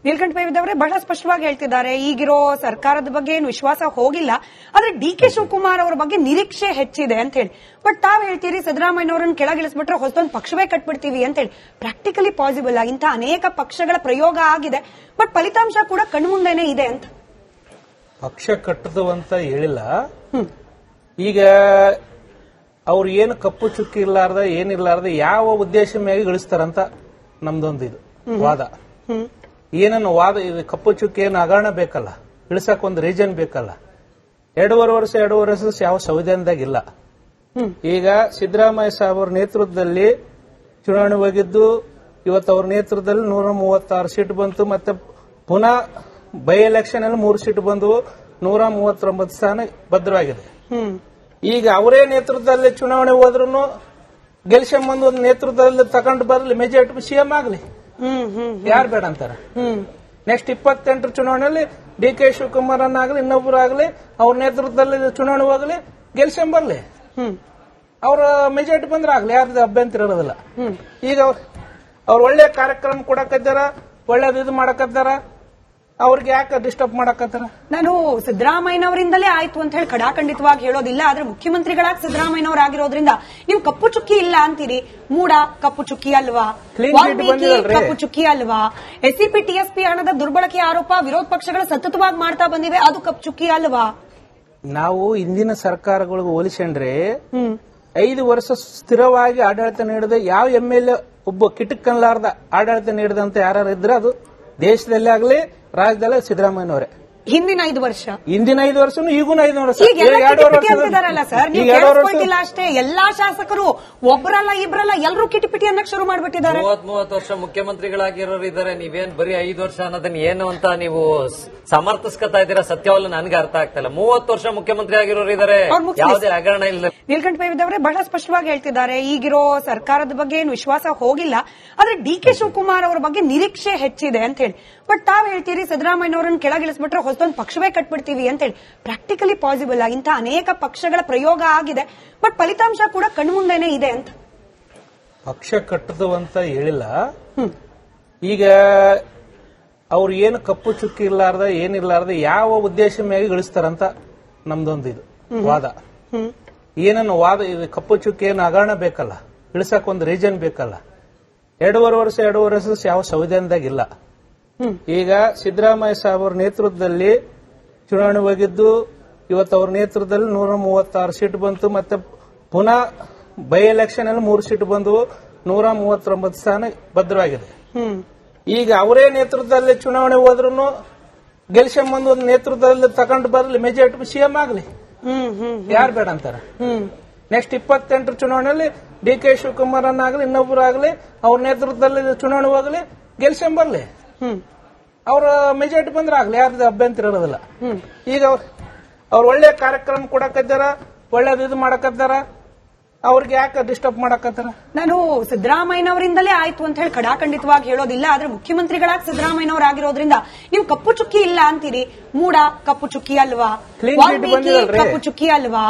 ನೀಲಕಂಠ ಅವರೇ ಬಹಳ ಸ್ಪಷ್ಟವಾಗಿ ಹೇಳ್ತಿದ್ದಾರೆ, ಈಗಿರೋ ಸರ್ಕಾರದ ಬಗ್ಗೆ ಏನು ವಿಶ್ವಾಸ ಹೋಗಿಲ್ಲ, ಆದ್ರೆ ಡಿ.ಕೆ. ಶಿವಕುಮಾರ್ ಅವರ ಬಗ್ಗೆ ನಿರೀಕ್ಷೆ ಹೆಚ್ಚಿದೆ ಅಂತ ಹೇಳಿ. ಬಟ್ ತಾವ್ ಹೇಳ್ತೀರಿ ಸಿದ್ದರಾಮಯ್ಯನವರನ್ನು ಕೆಳಗಿಳಿಸ್ಬಿಟ್ರೆ ಹೊಸದೊಂದು ಪಕ್ಷವೇ ಕಟ್ಬಿಡ್ತೀವಿ ಅಂತ ಹೇಳಿ. ಪ್ರಾಕ್ಟಿಕಲಿ ಪಾಸಿಬಲ್ ಇಂಥ ಅನೇಕ ಪಕ್ಷಗಳ ಪ್ರಯೋಗ ಆಗಿದೆ, ಬಟ್ ಫಲಿತಾಂಶ ಕೂಡ ಕಣ್ಮುಂದೆನೆ ಇದೆ ಅಂತ. ಪಕ್ಷ ಕಟ್ಟದು ಅಂತ ಹೇಳಿಲ್ಲ. ಈಗ ಅವ್ರು ಏನು ಕಪ್ಪು ಚುಕ್ಕಿ ಇರ್ಲಾರ್ದ ಏನಿರ್ಲಾರ್ದ ಯಾವ ಉದ್ದೇಶ ಮೇಲೆ ಗಳಿಸ್ತಾರಂತ ನಮ್ದೊಂದು ಇದು ವಾದ. ಏನನ್ನು ವಾದ ಕಪ್ಪು ಚುಕ್ಕಿ ಏನು ಹಗರಣ ಬೇಕಲ್ಲ, ಇಳಿಸಕ್ ಒಂದು ರೀಸನ್ ಬೇಕಲ್ಲ. 2.5 ವರ್ಷ ಯಾವ ಸಂವಿಧಾನದಾಗಿಲ್ಲ. ಈಗ ಸಿದ್ದರಾಮಯ್ಯ ಸಾಹೇಬ್ ಅವ್ರ ನೇತೃತ್ವದಲ್ಲಿ ಚುನಾವಣೆ ಹೋಗಿದ್ದು, ಇವತ್ತು ಅವ್ರ ನೇತೃತ್ವದಲ್ಲಿ 136 ಸೀಟ್ ಬಂತು. ಮತ್ತೆ ಪುನಃ ಬೈ ಎಲೆಕ್ಷನ್ ಅಲ್ಲಿ 3 ಸೀಟ್ ಬಂದವು, 139 ಸ್ಥಾನ ಭದ್ರವಾಗಿದೆ. ಈಗ ಅವರೇ ನೇತೃತ್ವದಲ್ಲಿ ಚುನಾವಣೆ ಹೋದ್ರು ಗೆಲ್ಸಂಬಂದು ಒಂದು ನೇತೃತ್ವದಲ್ಲಿ ತಗೊಂಡು ಬರಲಿ, ಮೆಜಾರಿಟಿ ಸಿಎಂ ಆಗಲಿ, ಯಾರು ಬೇಡ ಅಂತಾರ. ನೆಕ್ಸ್ಟ್ 28 ಚುನಾವಣೆಯಲ್ಲಿ ಡಿ.ಕೆ. ಶಿವಕುಮಾರ್ ಆಗಲಿ ಇನ್ನೊಬ್ಬರಾಗಲಿ ಅವ್ರ ನೇತೃತ್ವದಲ್ಲಿ ಚುನಾವಣೆ ಹೋಗಲಿ, ಗೆಲ್ಸಂಬರ್ಲಿ, ಅವ್ರ ಮೆಜಾರಿಟಿ ಬಂದ್ರೆ ಆಗ್ಲಿ, ಯಾರ್ದು ಅಭ್ಯಂತರ ಇರೋದಿಲ್ಲ. ಈಗ ಅವ್ರು ಒಳ್ಳೆ ಕಾರ್ಯಕ್ರಮ ಕೊಡಕತ್ತಾರ, ಒಳ್ಳೇದು ಇದು ಮಾಡಕತ್ತಾರ, ಅವ್ರಿಗೆ ಯಾಕೆ ಡಿಸ್ಟರ್ಬ್ ಮಾಡಕತ್ತಾರ? ನಾನು ಸಿದ್ದರಾಮಯ್ಯನವರಿಂದಲೇ ಆಯ್ತು ಅಂತ ಹೇಳಿ ಕಡಾಖಂಡಿತವಾಗಿ ಹೇಳೋದಿಲ್ಲ, ಆದ್ರೆ ಮುಖ್ಯಮಂತ್ರಿಗಳಾಗಿ ಸಿದ್ದರಾಮಯ್ಯನವರಾಗಿರೋದ್ರಿಂದ ನೀವು ಕಪ್ಪು ಚುಕ್ಕಿ ಇಲ್ಲ ಅಂತೀರಿ. ಮೂಡ ಕಪ್ಪು ಚುಕ್ಕಿ ಅಲ್ವಾ, ವಾಲ್ಮೀಕಿ ಕಪ್ಪು ಚುಕ್ಕಿ ಅಲ್ವಾ, ಎಸ್ಸಿಪಿ ಟಿಎಸ್ಪಿ ಹಣದ ದುರ್ಬಳಕೆ ಆರೋಪ ವಿರೋಧ ಪಕ್ಷಗಳು ಸತತವಾಗಿ ಮಾಡ್ತಾ ಬಂದಿವೆ, ಅದು ಕಪ್ಪು ಚುಕ್ಕಿ ಅಲ್ವಾ? ನಾವು ಇಂದಿನ ಸರ್ಕಾರಗಳಿಗೆ ಹೋಲಿಸಿದ್ರೆ 5 ವರ್ಷ ಸ್ಥಿರವಾಗಿ ಆಡಳಿತ ನೀಡಿದ ಯಾವ MLA ಒಬ್ಬ ಕಿಟಕನ್ಲಾರ್ದ ಆಡಳಿತ ನೀಡಿದಂತ ಯಾರು ಇದ್ರೆ ಅದು ದೇಶದಲ್ಲೇ ಆಗಲಿ ರಾಜ್ಯದಲ್ಲೇ ಸಿದ್ದರಾಮಯ್ಯನವರೇ. ಹಿಂದಿನ 5 ವರ್ಷ ಈಗೂ 5 ವರ್ಷ ಅಂತಿದಾರಲ್ಲ ಅಷ್ಟೇ. ಎಲ್ಲಾ ಶಾಸಕರು ಒಬ್ಬರಲ್ಲ ಇಬ್ರಲ್ಲ ಎಲ್ಲರೂ ಕಿಟಿಪಿಟಿ ಅನ್ನಕ್ ಶುರು ಮಾಡ್ಬಿಟ್ಟಿದ್ದಾರೆ. 30 ವರ್ಷ ಮುಖ್ಯಮಂತ್ರಿಗಳಾಗಿರೋರು ಇದ್ದಾರೆ, ನೀವೇನ್ ಬರೀ 5 ವರ್ಷ ಅನ್ನೋದನ್ನ ಏನು ಅಂತ ನೀವು ಸಮರ್ಥಿಸ್ಕೊತಾ ಇದ್ದೀರಾ? ಸತ್ಯವಲ್ಲ, ನನ್ಗೆ ಅರ್ಥ ಆಗ್ತಾ ಇಲ್ಲ. 30 ವರ್ಷ ಮುಖ್ಯಮಂತ್ರಿ ಆಗಿರೋರು ಇದ್ದಾರೆ, ಯಾವುದೇ ಹಗರಣ ಇಲ್ಲ. ನೀಲಕಂಠ ಅವರೇ ಬಹಳ ಸ್ಪಷ್ಟವಾಗಿ ಹೇಳ್ತಿದ್ದಾರೆ, ಈಗಿರೋ ಸರ್ಕಾರದ ಬಗ್ಗೆ ಏನು ವಿಶ್ವಾಸ ಹೋಗಿಲ್ಲ, ಆದ್ರೆ ಡಿ.ಕೆ. ಶಿವಕುಮಾರ್ ಅವರ ಬಗ್ಗೆ ನಿರೀಕ್ಷೆ ಹೆಚ್ಚಿದೆ ಅಂತ ಹೇಳಿ. ಬಟ್ ತಾವ್ ಹೇಳ್ತೀರಿ ಸಿದ್ದರಾಮಯ್ಯನವರನ್ನು ಕೆಳಗಿಳಿಸ್ಬಿಟ್ರೆ ಹೊಸದೊಂದು ಪಕ್ಷವೇ ಕಟ್ಬಿಡ್ತೀವಿ ಅಂತ ಹೇಳಿ. ಪ್ರಾಕ್ಟಿಕಲಿ ಪಾಸಿಬಲ್ ಇಂಥ ಅನೇಕ ಪಕ್ಷಗಳ ಪ್ರಯೋಗ ಆಗಿದೆ, ಬಟ್ ಫಲಿತಾಂಶ ಕೂಡ ಕಣ್ಮುಂದೆನೆ ಇದೆ ಅಂತ. ಪಕ್ಷ ಕಟ್ಟದು ಅಂತ ಹೇಳಿಲ್ಲ. ಈಗ ಅವ್ರು ಏನು ಕಪ್ಪು ಚುಕ್ಕಿ ಇರ್ಲಾರ್ದ ಏನಿರ್ಲಾರ್ದ ಯಾವ ಉದ್ದೇಶ ಮೇಲೆ ಗಳಿಸ್ತಾರಂತ ನಮ್ದೊಂದು ಇದು ವಾದ. ಏನನ್ನು ವಾದ ಕಪ್ಪು ಚುಕ್ಕಿ ಏನು ಹಗರಣ ಬೇಕಲ್ಲ, ಇಳಿಸಕ್ ಒಂದು ರೀಸನ್ ಬೇಕಲ್ಲ. 2.5 ವರ್ಷ ಯಾವ ಸಂವಿಧಾನದಾಗಿಲ್ಲ. ಈಗ ಸಿದ್ದರಾಮಯ್ಯ ಸಾಹೇಬ್ ಅವ್ರ ನೇತೃತ್ವದಲ್ಲಿ ಚುನಾವಣೆ ಹೋಗಿದ್ದು, ಇವತ್ತು ಅವ್ರ ನೇತೃತ್ವದಲ್ಲಿ 136 ಸೀಟ್ ಬಂತು. ಮತ್ತೆ ಪುನಃ ಬೈ ಎಲೆಕ್ಷನ್ ಅಲ್ಲಿ 3 ಸೀಟ್ ಬಂದವು, 139 ಸ್ಥಾನ ಭದ್ರವಾಗಿದೆ. ಈಗ ಅವರೇ ನೇತೃತ್ವದಲ್ಲಿ ಚುನಾವಣೆ ಹೋದ್ರು ಗೆಲ್ಸಂಬಂದು ಒಂದು ನೇತೃತ್ವದಲ್ಲಿ ತಗೊಂಡು ಬರಲಿ, ಮೆಜಾರಿಟಿ ಸಿಎಂ ಆಗಲಿ, ಯಾರು ಬೇಡ ಅಂತಾರ. ನೆಕ್ಸ್ಟ್ 28 ಚುನಾವಣೆಯಲ್ಲಿ ಡಿ.ಕೆ. ಶಿವಕುಮಾರ್ ಆಗಲಿ ಇನ್ನೊಬ್ಬರಾಗಲಿ ಅವ್ರ ನೇತೃತ್ವದಲ್ಲಿ ಚುನಾವಣೆ ಹೋಗಲಿ, ಗೆಲ್ಸಂಬರ್ಲಿ, ಅವ್ರ ಮೆಜಾರಿಟಿ ಬಂದ್ರೆ ಆಗ್ಲಿ, ಯಾರ್ದು ಅಭ್ಯಂತರ ಇರೋದಿಲ್ಲ. ಈಗ ಅವ್ರು ಒಳ್ಳೆ ಕಾರ್ಯಕ್ರಮ ಕೊಡಕತ್ತಾರ, ಒಳ್ಳೇದು ಇದು ಮಾಡಕತ್ತಾರ, ಅವ್ರಿಗೆ ಯಾಕೆ ಡಿಸ್ಟರ್ಬ್ ಮಾಡಕತ್ತಾರ? ನಾನು ಸಿದ್ದರಾಮಯ್ಯನವರಿಂದಲೇ ಆಯ್ತು ಅಂತ ಹೇಳಿ ಕಡಾಖಂಡಿತವಾಗಿ ಹೇಳೋದಿಲ್ಲ, ಆದ್ರೆ ಮುಖ್ಯಮಂತ್ರಿಗಳಾಗಿ ಸಿದ್ದರಾಮಯ್ಯನವರಾಗಿರೋದ್ರಿಂದ ನೀವು ಕಪ್ಪು ಚುಕ್ಕಿ ಇಲ್ಲ ಅಂತೀರಿ. ಮೂಡ ಕಪ್ಪು ಚುಕ್ಕಿ ಅಲ್ವಾ, ವಾಲ್ಮೀಕಿ ಕಪ್ಪು ಚುಕ್ಕಿ ಅಲ್ವಾ,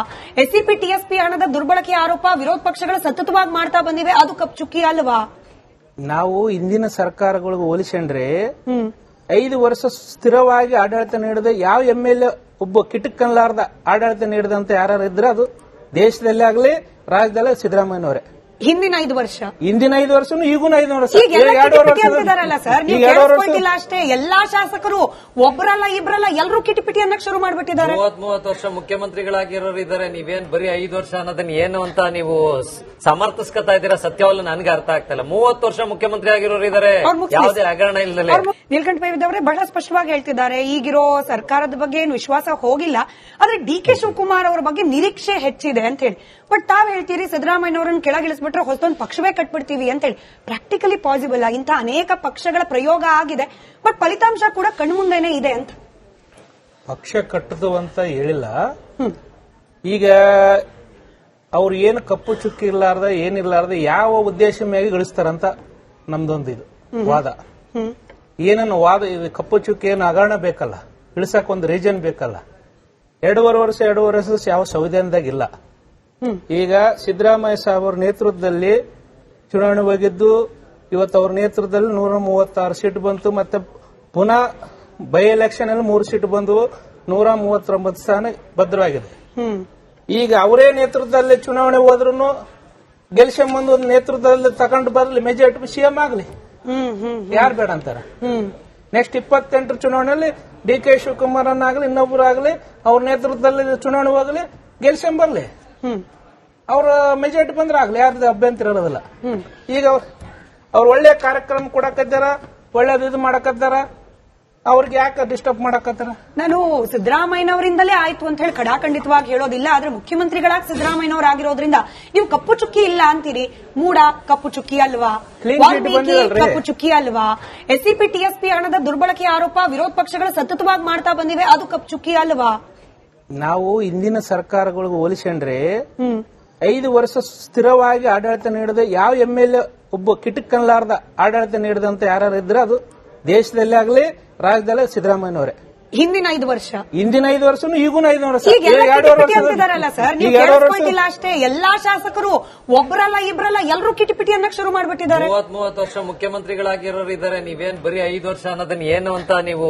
ಎಸ್ಸಿಪಿ ಟಿಎಸ್ಪಿ ಹಣದ ದುರ್ಬಳಕೆ ಆರೋಪ ವಿರೋಧ ಪಕ್ಷಗಳು ಸತತವಾಗಿ ಮಾಡ್ತಾ ಬಂದಿವೆ, ಅದು ಕಪ್ಪು ಚುಕ್ಕಿ ಅಲ್ವಾ? ನಾವು ಇಂದಿನ ಸರ್ಕಾರಗಳಿಗೆ ಹೋಲಿಸಿದ್ರೆ 5 ವರ್ಷ ಸ್ಥಿರವಾಗಿ ಆಡಳಿತ ನೀಡಿದ ಯಾವ MLA ಒಬ್ಬ ಕಿಟಕನ್ಲಾರ್ದ ಆಡಳಿತ ನೀಡಿದಂತ ಯಾರು ಇದ್ರೆ ಅದು ದೇಶದಲ್ಲೇ ಆಗಲಿ ರಾಜ್ಯದಲ್ಲೇ ಸಿದ್ದರಾಮಯ್ಯನವರೇ. ಹಿಂದಿನ 5 ವರ್ಷ ಈಗೂ 5 ವರ್ಷ ಅಂತಿದಾರಲ್ಲ ಅಷ್ಟೇ. ಎಲ್ಲಾ ಶಾಸಕರು ಒಬ್ಬರಲ್ಲ ಇಬ್ರಲ್ಲ ಎಲ್ಲರೂ ಕಿಟಿಪಿಟಿ ಅನ್ನಕ್ ಶುರು ಮಾಡ್ಬಿಟ್ಟಿದ್ದಾರೆ. 30 ವರ್ಷ ಮುಖ್ಯಮಂತ್ರಿಗಳಾಗಿರೋರು ಇದ್ದಾರೆ, ನೀವೇನ್ ಬರೀ 5 ವರ್ಷ ಅನ್ನೋದನ್ನ ಏನು ಅಂತ ನೀವು ಸಮರ್ಥಿಸ್ಕೊತಾ ಇದ್ದೀರಾ? ಸತ್ಯವಲ್ಲ, ನನ್ಗೆ ಅರ್ಥ ಆಗ್ತಾ ಇಲ್ಲ. 30 ವರ್ಷ ಮುಖ್ಯಮಂತ್ರಿ ಆಗಿರೋರು ಇದ್ದಾರೆ, ಯಾವುದೇ ಹಗರಣ ಇಲ್ಲದೆ. ನೀಲಕಂಠ ಅವರೇ ಬಹಳ ಸ್ಪಷ್ಟವಾಗಿ ಹೇಳ್ತಿದ್ದಾರೆ, ಈಗಿರೋ ಸರ್ಕಾರದ ಬಗ್ಗೆ ಏನು ವಿಶ್ವಾಸ ಹೋಗಿಲ್ಲ, ಆದ್ರೆ ಡಿ.ಕೆ. ಶಿವಕುಮಾರ್ ಅವರ ಬಗ್ಗೆ ನಿರೀಕ್ಷೆ ಹೆಚ್ಚಿದೆ ಅಂತ ಹೇಳಿ. ಬಟ್ ತಾವ್ ಹೇಳ್ತೀರಿ ಸಿದ್ದರಾಮಯ್ಯನವರನ್ನು ಕೆಳಗಿಳಿಸ್ಬಿಟ್ರೆ ಹೊಸದೊಂದು ಪಕ್ಷವೇ ಕಟ್ಬಿಡ್ತೀವಿ ಅಂತ ಹೇಳಿ. ಪ್ರಾಕ್ಟಿಕಲಿ ಪಾಸಿಬಲ್ ಇಂಥ ಅನೇಕ ಪಕ್ಷಗಳ ಪ್ರಯೋಗ ಆಗಿದೆ, ಬಟ್ ಫಲಿತಾಂಶ ಕೂಡ ಕಣ್ಮುಂದೆನೆ ಇದೆ ಅಂತ. ಪಕ್ಷ ಕಟ್ಟದು ಅಂತ ಹೇಳಿಲ್ಲ. ಈಗ ಅವ್ರು ಏನು ಕಪ್ಪು ಚುಕ್ಕಿ ಇರ್ಲಾರ್ದ ಏನಿರ್ಲಾರ್ದ ಯಾವ ಉದ್ದೇಶ ಮೇಲೆ ಗಳಿಸ್ತಾರಂತ ನಮ್ದೊಂದು ಇದು ವಾದ. ಏನನ್ನು ವಾದ ಕಪ್ಪು ಚುಕ್ಕಿ ಏನು ಹಗರಣ ಬೇಕಲ್ಲ, ಇಳಿಸಕ್ ಒಂದು ರೀಸನ್ ಬೇಕಲ್ಲ. 2.5 ವರ್ಷ ಯಾವ ಸಂವಿಧಾನದಾಗಿಲ್ಲ. ಈಗ ಸಿದ್ದರಾಮಯ್ಯ ಸಾಹೇಬ್ ಅವ್ರ ನೇತೃತ್ವದಲ್ಲಿ ಚುನಾವಣೆ ಹೋಗಿದ್ದು, ಇವತ್ತು ಅವ್ರ ನೇತೃತ್ವದಲ್ಲಿ 136 ಸೀಟ್ ಬಂತು. ಮತ್ತೆ ಪುನಃ ಬೈ ಎಲೆಕ್ಷನ್ ಅಲ್ಲಿ 3 ಸೀಟ್ ಬಂದವು, 139 ಸ್ಥಾನ ಭದ್ರವಾಗಿದೆ. ಈಗ ಅವರೇ ನೇತೃತ್ವದಲ್ಲಿ ಚುನಾವಣೆ ಹೋದ್ರು ಗೆಲ್ಸಂಬಂದು ಒಂದು ನೇತೃತ್ವದಲ್ಲಿ ತಗೊಂಡು ಬರಲಿ, ಮೆಜಾರಿಟಿ ಸಿಎಂ ಆಗಲಿ, ಯಾರು ಬೇಡ ಅಂತಾರ. ನೆಕ್ಸ್ಟ್ 28 ಚುನಾವಣೆಯಲ್ಲಿ DK ಶಿವಕುಮಾರ್ ಆಗಲಿ ಇನ್ನೊಬ್ಬರು ಆಗಲಿ ಅವ್ರ ನೇತೃತ್ವದಲ್ಲಿ ಚುನಾವಣೆ ಹೋಗಲಿ, ಗೆಲ್ಸಂಬರ್ಲಿ, ಅವ್ರ ಮೆಜಾರಿಟಿ ಬಂದ್ರೆ ಆಗ್ಲಿ, ಯಾರ್ದು ಅಭ್ಯಂತರ ಇರೋದಿಲ್ಲ. ಈಗ ಅವ್ರು ಒಳ್ಳೆ ಕಾರ್ಯಕ್ರಮ ಕೊಡಕತ್ತಾರ, ಒಳ್ಳೇದು ಇದು ಮಾಡಕತ್ತಾರ, ಅವ್ರಿಗೆ ಯಾಕೆ ಡಿಸ್ಟರ್ಬ್ ಮಾಡಕತ್ತಾರ? ನಾನು ಸಿದ್ದರಾಮಯ್ಯನವರಿಂದಲೇ ಆಯ್ತು ಅಂತ ಹೇಳಿ ಖಡಾಖಂಡಿತವಾಗಿ ಹೇಳೋದಿಲ್ಲ. ಆದ್ರೆ ಮುಖ್ಯಮಂತ್ರಿಗಳಾಗಿ ಸಿದ್ದರಾಮಯ್ಯನವರು ಆಗಿರೋದ್ರಿಂದ ನೀವು ಕಪ್ಪು ಚುಕ್ಕಿ ಇಲ್ಲ ಅಂತೀರಿ. ಮೂಡ ಕಪ್ಪು ಚುಕ್ಕಿ ಅಲ್ವಾ? ವಾಲ್ಮೀಕಿ ಕಪ್ಪು ಚುಕ್ಕಿ ಅಲ್ವಾ? SCP TSP ಹಣದ ದುರ್ಬಳಕೆ ಆರೋಪ ವಿರೋಧ ಪಕ್ಷಗಳು ಸತತವಾಗಿ ಮಾಡ್ತಾ ಬಂದಿವೆ, ಅದು ಕಪ್ಪು ಚುಕ್ಕಿ ಅಲ್ವಾ? ನಾವು ಇಂದಿನ ಸರ್ಕಾರಗಳಿಗೆ ಹೋಲಿಸಿಕೊಂಡ್ರೆ 5 ವರ್ಷ ಸ್ಥಿರವಾಗಿ ಆಡಳಿತ ನೀಡಿದ ಯಾವ MLA ಒಬ್ಬ ಕಿಟಕನ್ಲಾರ್ದ ಆಡಳಿತ ನೀಡಿದಂತ ಯಾರು ಇದ್ರೆ ಅದು ದೇಶದಲ್ಲೇ ಆಗಲಿ ರಾಜ್ಯದಲ್ಲೇ ಸಿದ್ದರಾಮಯ್ಯನವರೇ. ಹಿಂದಿನ 5 ವರ್ಷ, ಹಿಂದಿನ 5 ವರ್ಷನೂ ಈಗೂ 5 ವರ್ಷ ಅಂತಿದಾರಲ್ಲ ಸರ್. ನೀವು ಕೇಳಿಸ್ಕೊಂಡಿಲ್ಲ ಅಷ್ಟೇ, ಎಲ್ಲಾ ಶಾಸಕರು ಒಬ್ಬರಲ್ಲ ಇಬ್ಬರಲ್ಲ ಎಲ್ಲರೂ ಕಿಟಿಪಿಟಿ ಅನ್ನಕ್ ಶುರು ಮಾಡ್ಬಿಟ್ಟಿದ್ದಾರೆ. 30 ವರ್ಷ ಮುಖ್ಯಮಂತ್ರಿಗಳಾಗಿರೋರು ಇದಾರೆ, ನೀವೇನ್ ಬರೀ 5 ವರ್ಷ ಅನ್ನೋದನ್ನ ಏನು ಅಂತ ನೀವು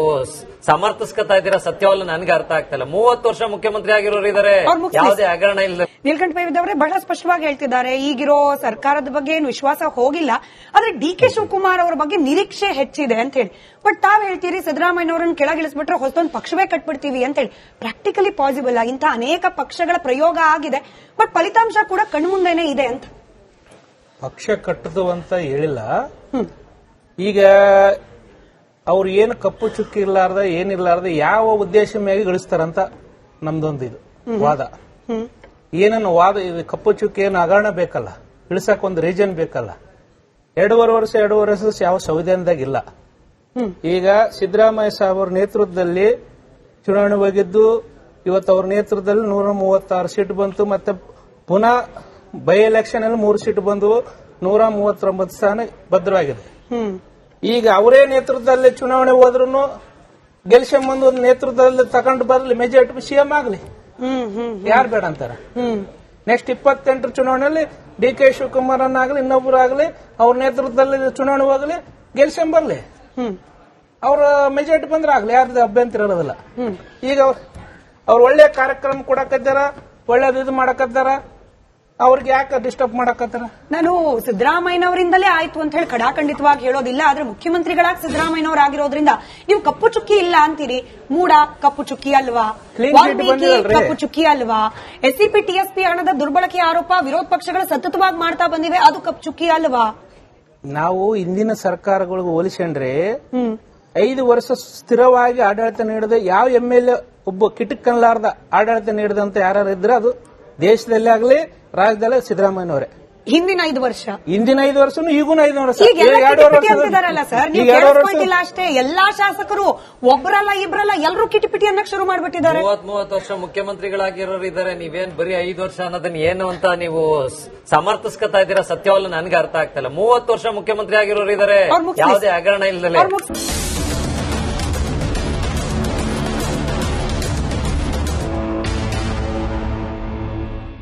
ಸಮರ್ಥಿಸ್ಕೊತಾ ಇದ್ದೀರಾ? ಸತ್ಯವಲ್ಲ, ನನ್ಗೆ ಅರ್ಥ ಆಗ್ತಿಲ್ಲ. 30 ವರ್ಷ ಮುಖ್ಯಮಂತ್ರಿ ಆಗಿರೋರು ಇದಾರೆ, ಯಾವುದೇ ಹಗರಣ ಇಲ್ಲ. ನೀಲಕಂಠ ಅವರೇ ಬಹಳ ಸ್ಪಷ್ಟವಾಗಿ ಹೇಳ್ತಿದ್ದಾರೆ, ಈಗಿರೋ ಸರ್ಕಾರದ ಬಗ್ಗೆ ಏನು ವಿಶ್ವಾಸ ಹೋಗಿಲ್ಲ, ಆದ್ರೆ DK ಶಿವಕುಮಾರ್ ಅವರ ಬಗ್ಗೆ ನಿರೀಕ್ಷೆ ಹೆಚ್ಚಿದೆ ಅಂತ ಹೇಳಿ. ಬಟ್ ತಾವ್ ಹೇಳ್ತೀರಿ ಸಿದ್ದರಾಮಯ್ಯನವರನ್ನ ಕೆಳಗಿಳಿಸ್ಬಿಟ್ರೆ ಹೊಸದೊಂದು ಪಕ್ಷವೇ ಕಟ್ಬಿಡ್ತೀವಿ ಅಂತ ಹೇಳಿ. ಪ್ರಾಕ್ಟಿಕಲಿ ಪಾಸಿಬಲ್ ಇಂಥ ಅನೇಕ ಪಕ್ಷಗಳ ಪ್ರಯೋಗ ಆಗಿದೆ, ಬಟ್ ಫಲಿತಾಂಶ ಕೂಡ ಕಣ್ಮುಂದೆನೆ ಇದೆ ಅಂತ. ಪಕ್ಷ ಕಟ್ಟದು ಅಂತ ಹೇಳಿಲ್ಲ. ಈಗ ಅವ್ರು ಏನು ಕಪ್ಪು ಚುಕ್ಕಿ ಇರ್ಲಾರ್ದ ಏನಿರ್ಲಾರ್ದ ಯಾವ ಉದ್ದೇಶ ಮ್ಯಾಗೆ ಗಳಿಸ್ತಾರಂತ ನಮ್ದೊಂದು ಇದು ವಾದ. ಏನನ್ನು ವಾದ, ಇದು ಕಪ್ಪು ಚುಕ್ಕಿ ಏನು ಹಗರಣ ಬೇಕಲ್ಲ, ಇಳಿಸಕ್ ಒಂದು ರೀಸನ್ ಬೇಕಲ್ಲ. 2.5 ವರ್ಷ ಯಾವ ಸಂವಿಧಾನದಾಗಿಲ್ಲ. ಈಗ ಸಿದ್ದರಾಮಯ್ಯ ಸಾಹೇಬ್ ಅವ್ರ ನೇತೃತ್ವದಲ್ಲಿ ಚುನಾವಣೆ ಹೋಗಿದ್ದು, ಇವತ್ತು ಅವ್ರ ನೇತೃತ್ವದಲ್ಲಿ 136 ಸೀಟ್ ಬಂತು. ಮತ್ತೆ ಪುನಃ ಬೈ ಎಲೆಕ್ಷನ್ ಅಲ್ಲಿ 3 ಸೀಟ್ ಬಂದವು, 139 ಸ್ಥಾನ ಭದ್ರವಾಗಿದೆ. ಈಗ ಅವರೇ ನೇತೃತ್ವದಲ್ಲಿ ಚುನಾವಣೆ ಹೋದ್ರು ಗೆಲ್ಸಂಬಂದು ಒಂದು ನೇತೃತ್ವದಲ್ಲಿ ತಗೊಂಡು ಬರಲಿ, ಮೆಜಾರಿಟಿ ಸಿಎಂ ಆಗಲಿ, ಯಾರು ಬೇಡ ಅಂತಾರ. ನೆಕ್ಸ್ಟ್ 28 ಚುನಾವಣೆಯಲ್ಲಿ DK ಶಿವಕುಮಾರ್ ಆಗಲಿ ಇನ್ನೊಬ್ಬರು ಆಗಲಿ ಅವ್ರ ನೇತೃತ್ವದಲ್ಲಿ ಚುನಾವಣೆ ಹೋಗಲಿ, ಗೆಲ್ಸಂಬರ್ಲಿ, ಅವ್ರ ಮೆಜಾರಿಟಿ ಬಂದ್ರೆ ಆಗ್ಲಿ, ಯಾರ್ದು ಅಭ್ಯಂತರ ಇರೋದಿಲ್ಲ. ಈಗ ಅವ್ರು ಒಳ್ಳೆ ಕಾರ್ಯಕ್ರಮ ಕೊಡಕತ್ತಾರ, ಒಳ್ಳೇದು ಇದು ಮಾಡಕತ್ತಾರ, ಅವ್ರಿಗೆ ಯಾಕೆ ಡಿಸ್ಟರ್ಬ್ ಮಾಡಕತ್ತಾರ? ನಾನು ಸಿದ್ದರಾಮಯ್ಯನವರಿಂದಲೇ ಆಯ್ತು ಅಂತ ಹೇಳಿ ಖಡಾಖಂಡಿತವಾಗಿ ಹೇಳೋದಿಲ್ಲ. ಆದ್ರೆ ಮುಖ್ಯಮಂತ್ರಿಗಳಾಗಿ ಸಿದ್ದರಾಮಯ್ಯನವರು ಆಗಿರೋದ್ರಿಂದ ನೀವು ಕಪ್ಪು ಚುಕ್ಕಿ ಇಲ್ಲ ಅಂತೀರಿ. ಮೂಡ ಕಪ್ಪು ಚುಕ್ಕಿ ಅಲ್ವಾ? ವಾಲ್ಮೀಕಿ ಕಪ್ಪು ಚುಕ್ಕಿ ಅಲ್ವಾ? SCP TSP ಹಣದ ದುರ್ಬಳಕೆ ಆರೋಪ ವಿರೋಧ ಪಕ್ಷಗಳು ಸತತವಾಗಿ ಮಾಡ್ತಾ ಬಂದಿವೆ, ಅದು ಕಪ್ಪು ಚುಕ್ಕಿ ಅಲ್ವಾ? ನಾವು ಇಂದಿನ ಸರ್ಕಾರಗಳಿಗೆ ಹೋಲಿಸಿಕೊಂಡ್ರೆ 5 ವರ್ಷ ಸ್ಥಿರವಾಗಿ ಆಡಳಿತ ನೀಡಿದ ಯಾವ MLA ಒಬ್ಬ ಕಿಟಕನ್ಲಾರ್ದ ಆಡಳಿತ ನೀಡಿದಂತ ಯಾರು ಇದ್ರೆ ಅದು ದೇಶದಲ್ಲೇ ಆಗಲಿ ರಾಜ್ಯದಲ್ಲೇ ಸಿದ್ದರಾಮಯ್ಯನವರೇ. ಹಿಂದಿನ 5 ವರ್ಷ, ಹಿಂದಿನ 5 ವರ್ಷನೂ ಈಗೂ 5 ವರ್ಷ ಅಂತಿದಾರಲ್ಲ ಸರ್. ನೀವು ಕೇಳಿಸ್ಕೊಂಡಿಲ್ಲ ಅಷ್ಟೇ, ಎಲ್ಲಾ ಶಾಸಕರು ಒಬ್ಬರಲ್ಲ ಇಬ್ಬರಲ್ಲ ಎಲ್ಲರೂ ಕಿಟಿಪಿಟಿ ಅನ್ನಕ್ ಶುರು ಮಾಡ್ಬಿಟ್ಟಿದ್ದಾರೆ. 30 ವರ್ಷ ಮುಖ್ಯಮಂತ್ರಿಗಳಾಗಿರೋರು ಇದಾರೆ, ನೀವೇನ್ ಬರೀ 5 ವರ್ಷ ಅನ್ನೋದನ್ನ ಏನು ಅಂತ ನೀವು ಸಮರ್ಥಿಸ್ಕೊತಾ ಇದ್ದೀರಾ? ಸತ್ಯವಲ್ಲ, ನನ್ಗೆ ಅರ್ಥ ಆಗ್ತಿಲ್ಲ. 30 ವರ್ಷ ಮುಖ್ಯಮಂತ್ರಿ ಆಗಿರೋರು ಇದಾರೆ, ಯಾವುದೇ ಹಗರಣ ಇಲ್ಲದೆ.